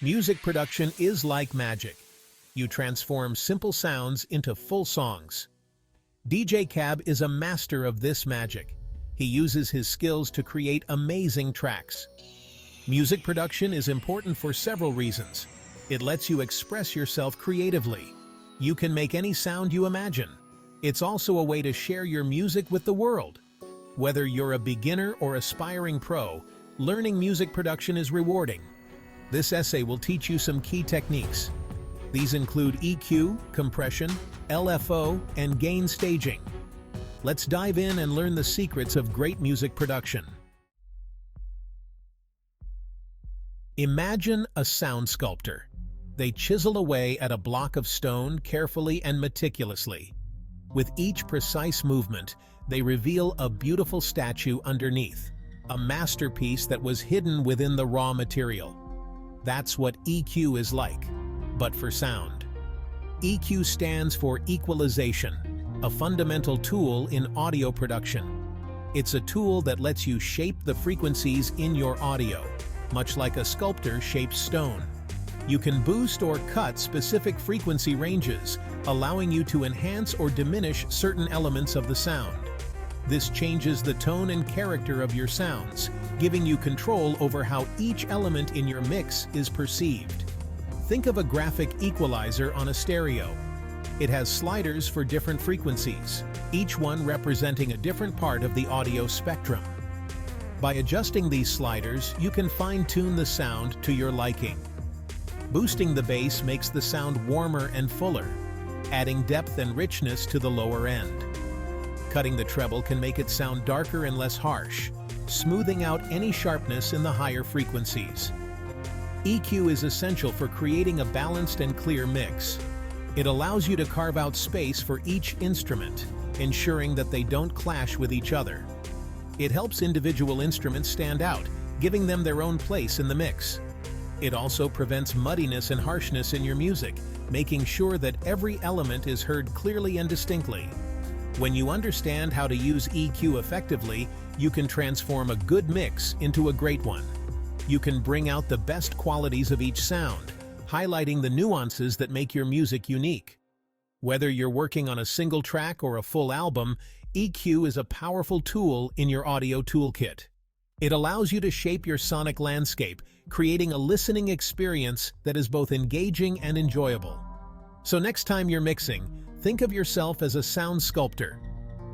Music production is like magic. You transform simple sounds into full songs. DJ Cab is a master of this magic. He uses his skills to create amazing tracks. Music production is important for several reasons. It lets you express yourself creatively. You can make any sound you imagine. It's also a way to share your music with the world. Whether you're a beginner or aspiring pro, learning music production is rewarding. This essay will teach you some key techniques. These include EQ, compression, LFO, and gain staging. Let's dive in and learn the secrets of great music production. Imagine a sound sculptor. They chisel away at a block of stone carefully and meticulously. With each precise movement, they reveal a beautiful statue underneath, a masterpiece that was hidden within the raw material. That's what EQ is like, but for sound. EQ stands for equalization, a fundamental tool in audio production. It's a tool that lets you shape the frequencies in your audio, much like a sculptor shapes stone. You can boost or cut specific frequency ranges, allowing you to enhance or diminish certain elements of the sound. This changes the tone and character of your sounds, giving you control over how each element in your mix is perceived. Think of a graphic equalizer on a stereo. It has sliders for different frequencies, each one representing a different part of the audio spectrum. By adjusting these sliders, you can fine-tune the sound to your liking. Boosting the bass makes the sound warmer and fuller, adding depth and richness to the lower end. Cutting the treble can make it sound darker and less harsh, smoothing out any sharpness in the higher frequencies. EQ is essential for creating a balanced and clear mix. It allows you to carve out space for each instrument, ensuring that they don't clash with each other. It helps individual instruments stand out, giving them their own place in the mix. It also prevents muddiness and harshness in your music, making sure that every element is heard clearly and distinctly. When you understand how to use EQ effectively, you can transform a good mix into a great one. You can bring out the best qualities of each sound, highlighting the nuances that make your music unique. Whether you're working on a single track or a full album, EQ is a powerful tool in your audio toolkit. It allows you to shape your sonic landscape, creating a listening experience that is both engaging and enjoyable. So next time you're mixing, think of yourself as a sound sculptor.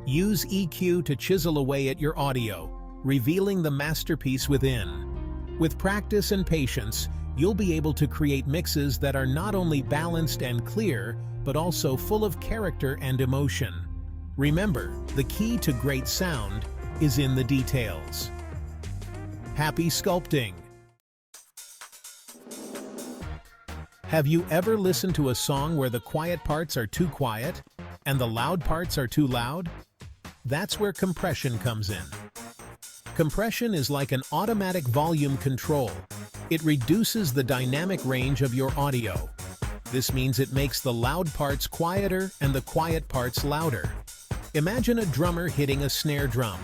Use EQ to chisel away at your audio, revealing the masterpiece within. With practice and patience, you'll be able to create mixes that are not only balanced and clear, but also full of character and emotion. Remember, the key to great sound is in the details. Happy sculpting! Have you ever listened to a song where the quiet parts are too quiet and the loud parts are too loud? That's where compression comes in. Compression is like an automatic volume control. It reduces the dynamic range of your audio. This means it makes the loud parts quieter and the quiet parts louder. Imagine a drummer hitting a snare drum.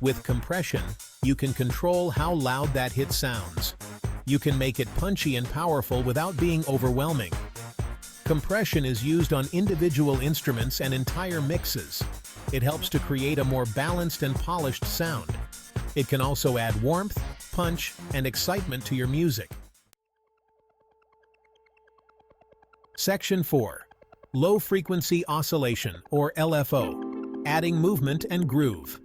With compression, you can control how loud that hit sounds. You can make it punchy and powerful without being overwhelming. Compression is used on individual instruments and entire mixes. It helps to create a more balanced and polished sound. It can also add warmth, punch, and excitement to your music. Section 4. Low-Frequency Oscillation, or LFO, adding movement and groove.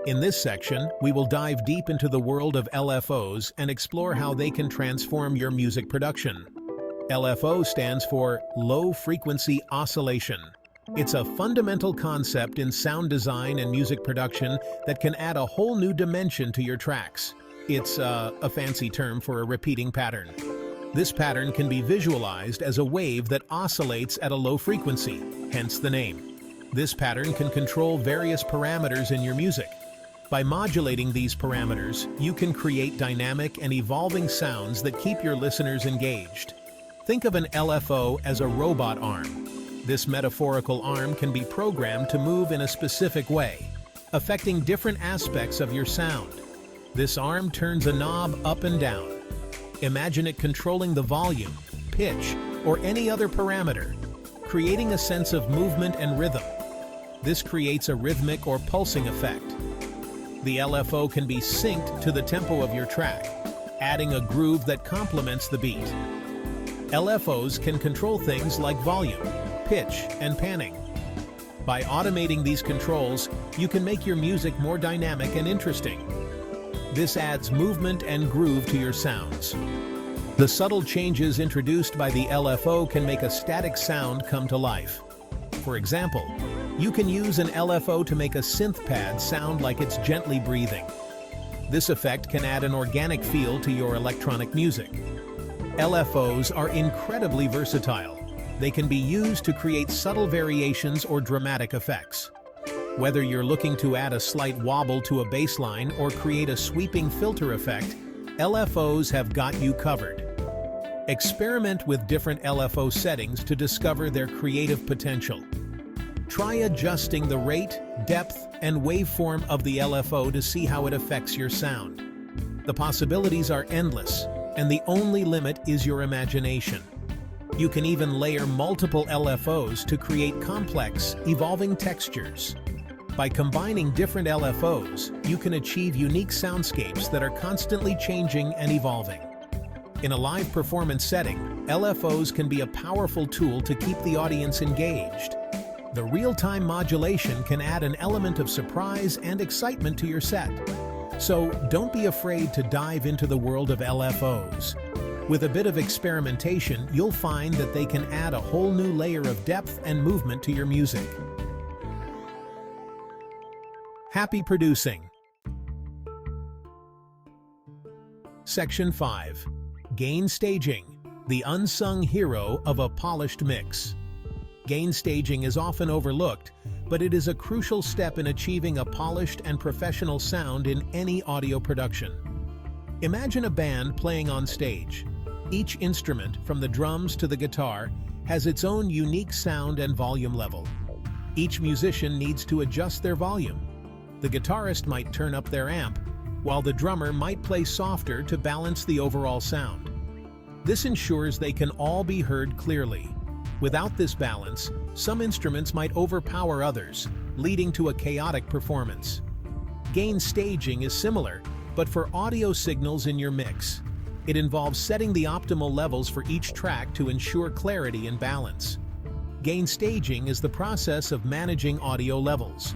In this section, we will dive deep into the world of LFOs and explore how they can transform your music production. LFO stands for Low Frequency Oscillation. It's a fundamental concept in sound design and music production that can add a whole new dimension to your tracks. It's a fancy term for a repeating pattern. This pattern can be visualized as a wave that oscillates at a low frequency, hence the name. This pattern can control various parameters in your music. By modulating these parameters, you can create dynamic and evolving sounds that keep your listeners engaged. Think of an LFO as a robot arm. This metaphorical arm can be programmed to move in a specific way, affecting different aspects of your sound. This arm turns a knob up and down. Imagine it controlling the volume, pitch, or any other parameter, creating a sense of movement and rhythm. This creates a rhythmic or pulsing effect. The LFO can be synced to the tempo of your track, adding a groove that complements the beat. LFOs can control things like volume, pitch, and panning. By automating these controls, you can make your music more dynamic and interesting. This adds movement and groove to your sounds. The subtle changes introduced by the LFO can make a static sound come to life. For example, you can use an LFO to make a synth pad sound like it's gently breathing. This effect can add an organic feel to your electronic music. LFOs are incredibly versatile. They can be used to create subtle variations or dramatic effects. Whether you're looking to add a slight wobble to a bass line or create a sweeping filter effect, LFOs have got you covered. Experiment with different LFO settings to discover their creative potential. Try adjusting the rate, depth, and waveform of the LFO to see how it affects your sound. The possibilities are endless, and the only limit is your imagination. You can even layer multiple LFOs to create complex, evolving textures. By combining different LFOs, you can achieve unique soundscapes that are constantly changing and evolving. In a live performance setting, LFOs can be a powerful tool to keep the audience engaged. The real-time modulation can add an element of surprise and excitement to your set. So don't be afraid to dive into the world of LFOs. With a bit of experimentation, you'll find that they can add a whole new layer of depth and movement to your music. Happy producing! Section 5. Gain staging, the unsung hero of a polished mix. Gain staging is often overlooked, but it is a crucial step in achieving a polished and professional sound in any audio production. Imagine a band playing on stage. Each instrument, from the drums to the guitar, has its own unique sound and volume level. Each musician needs to adjust their volume. The guitarist might turn up their amp, while the drummer might play softer to balance the overall sound. This ensures they can all be heard clearly. Without this balance, some instruments might overpower others, leading to a chaotic performance. Gain staging is similar, but for audio signals in your mix. It involves setting the optimal levels for each track to ensure clarity and balance. Gain staging is the process of managing audio levels.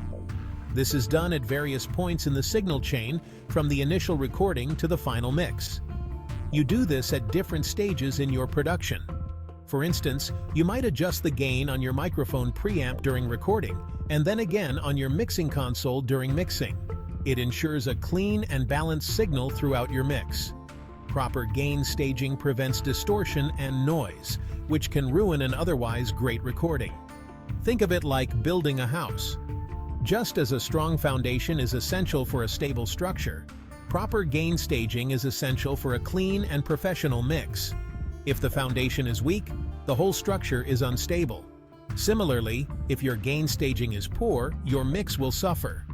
This is done at various points in the signal chain, from the initial recording to the final mix. You do this at different stages in your production. For instance, you might adjust the gain on your microphone preamp during recording, and then again on your mixing console during mixing. It ensures a clean and balanced signal throughout your mix. Proper gain staging prevents distortion and noise, which can ruin an otherwise great recording. Think of it like building a house. Just as a strong foundation is essential for a stable structure, proper gain staging is essential for a clean and professional mix. If the foundation is weak, the whole structure is unstable. Similarly, if your gain staging is poor, your mix will suffer.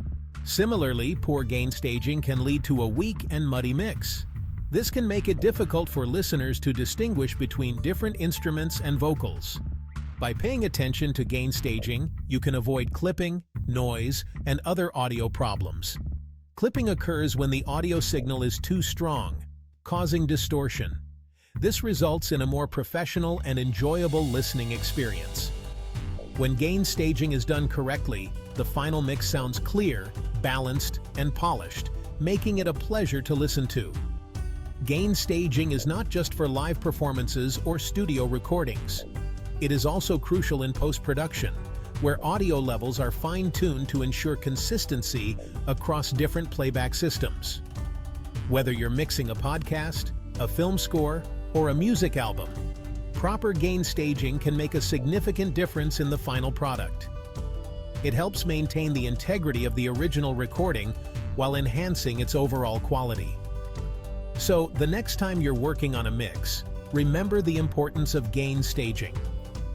Similarly, poor gain staging can lead to a weak and muddy mix. This can make it difficult for listeners to distinguish between different instruments and vocals. By paying attention to gain staging, you can avoid clipping, noise, and other audio problems. Clipping occurs when the audio signal is too strong, causing distortion. This results in a more professional and enjoyable listening experience. When gain staging is done correctly, the final mix sounds clear, balanced, and polished, making it a pleasure to listen to. Gain staging is not just for live performances or studio recordings. It is also crucial in post-production, where audio levels are fine-tuned to ensure consistency across different playback systems. Whether you're mixing a podcast, a film score, or a music album, proper gain staging can make a significant difference in the final product. It helps maintain the integrity of the original recording while enhancing its overall quality. So, the next time you're working on a mix, remember the importance of gain staging.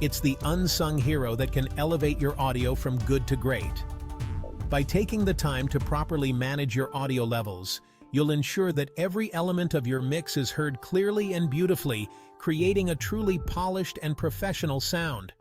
It's the unsung hero that can elevate your audio from good to great. By taking the time to properly manage your audio levels, you'll ensure that every element of your mix is heard clearly and beautifully, creating a truly polished and professional sound.